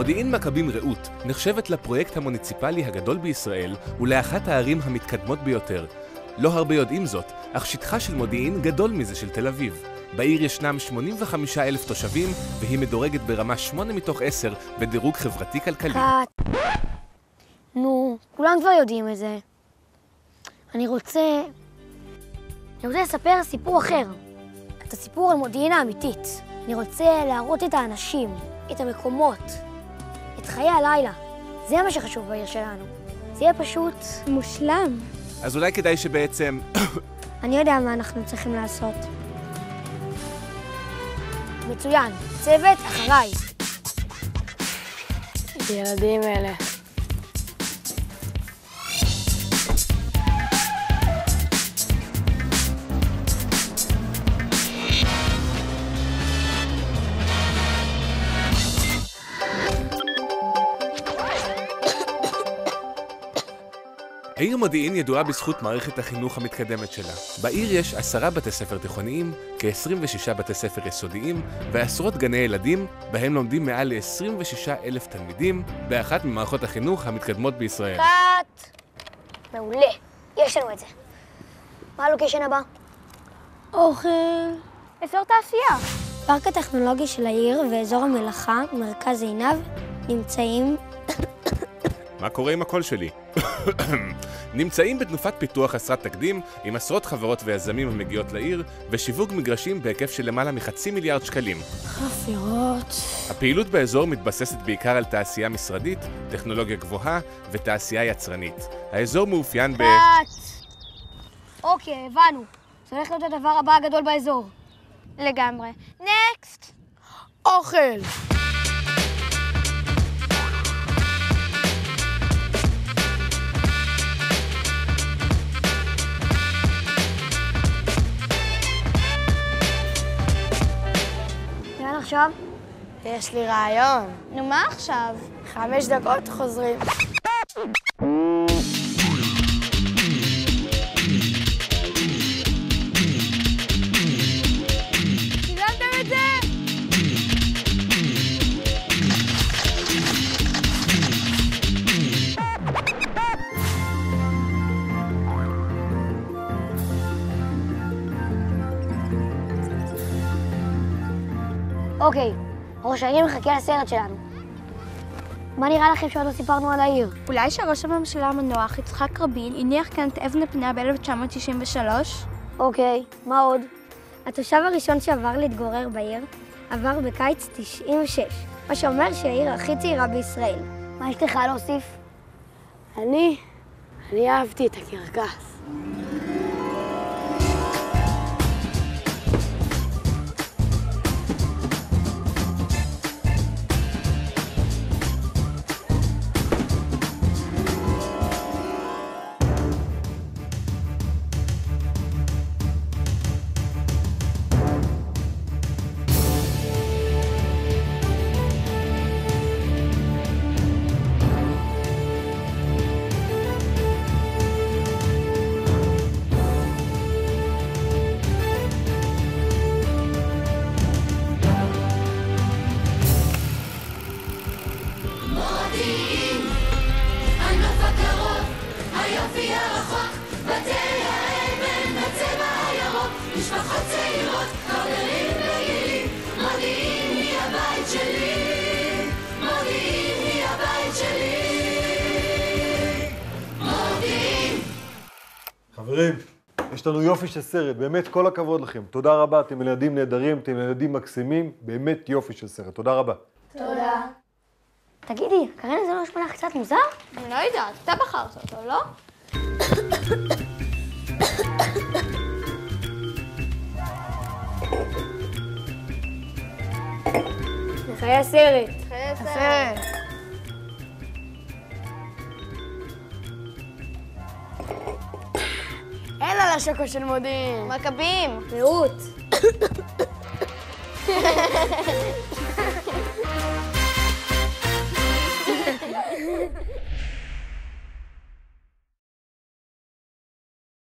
מודיעין מכבים רעות נחשבת לפרויקט המוניציפלי הגדול בישראל ולאחת הערים המתקדמות ביותר. לא הרבה יודעים זאת, אך שטחה של מודיעין גדול מזה של תל אביב. בעיר ישנם 85,000 תושבים והיא מדורגת ברמה 8 מתוך 10 בדירוג חברתי-כלכלי. נו, כולם כבר יודעים את זה. אני רוצה לספר סיפור אחר. את הסיפור על מודיעין האמיתית. אני רוצה להראות את האנשים, את המקומות, את חיי הלילה. זה מה שחשוב בעיר שלנו. זה יהיה פשוט מושלם. אז אולי כדאי שבעצם... אני יודע מה אנחנו צריכים לעשות. מצוין, צוות אחריי. ילדים אלה. העיר מודיעין ידועה בזכות מערכת החינוך המתקדמת שלה. בעיר יש 10 בתי ספר תיכוניים, כ-26 בתי ספר יסודיים ועשרות גני ילדים, בהם לומדים מעל ל-26,000 תלמידים, באחת ממערכות החינוך המתקדמות בישראל. קאט! מעולה, יש לנו את זה. מה הלוקיישן הבא? אוכל. אזור תעשייה. פארק הטכנולוגי של העיר ואזור המלאכה, מרכז עינב, נמצאים... מה קורה עם הקול שלי? נמצאים בתנופת פיתוח חסרת תקדים עם עשרות חברות ויזמים המגיעות לעיר ושיווק מגרשים בהיקף של למעלה מ500 מיליארד שקלים. חפירות. הפעילות באזור מתבססת בעיקר על תעשייה משרדית, טכנולוגיה גבוהה ותעשייה יצרנית. האזור מאופיין ב... אוקיי, הבנו. זה הולך להיות הדבר הבא הגדול באזור. לגמרי. נקסט. אוכל. עכשיו? יש לי רעיון. נו, מה עכשיו? 5 דקות חוזרים. צילמתם את זה? אוקיי, ראש העיר מחכה לסרט שלנו. מה נראה לכם שעוד לא סיפרנו על העיר? אולי שראש הממשלה המנוח יצחק רבין הניח כאן את אבן הפינה ב-1993? אוקיי, מה עוד? התושב הראשון שעבר להתגורר בעיר עבר בקיץ 96, מה שאומר שהיא העיר הכי צעירה בישראל. מה יש לך להוסיף? אני אהבתי את הקרקס. משפחות צעירות, חברים פעילים, מודיעין היא הבית שלי, מודיעין היא הבית שלי, מודיעין. חברים, יש לנו יופי של סרט, באמת כל הכבוד לכם. תודה רבה, אתם ילדים נהדרים, אתם ילדים מקסימים, באמת יופי של סרט. תודה רבה. תודה. תגידי, קרן זה לא נשמע לך קצת מוזר? אני לא יודעת, אתה בחרת אותו, לא? חיי הסרט. חיי הסרט. אין על השוקו של מודיעין. מכבים. רעות.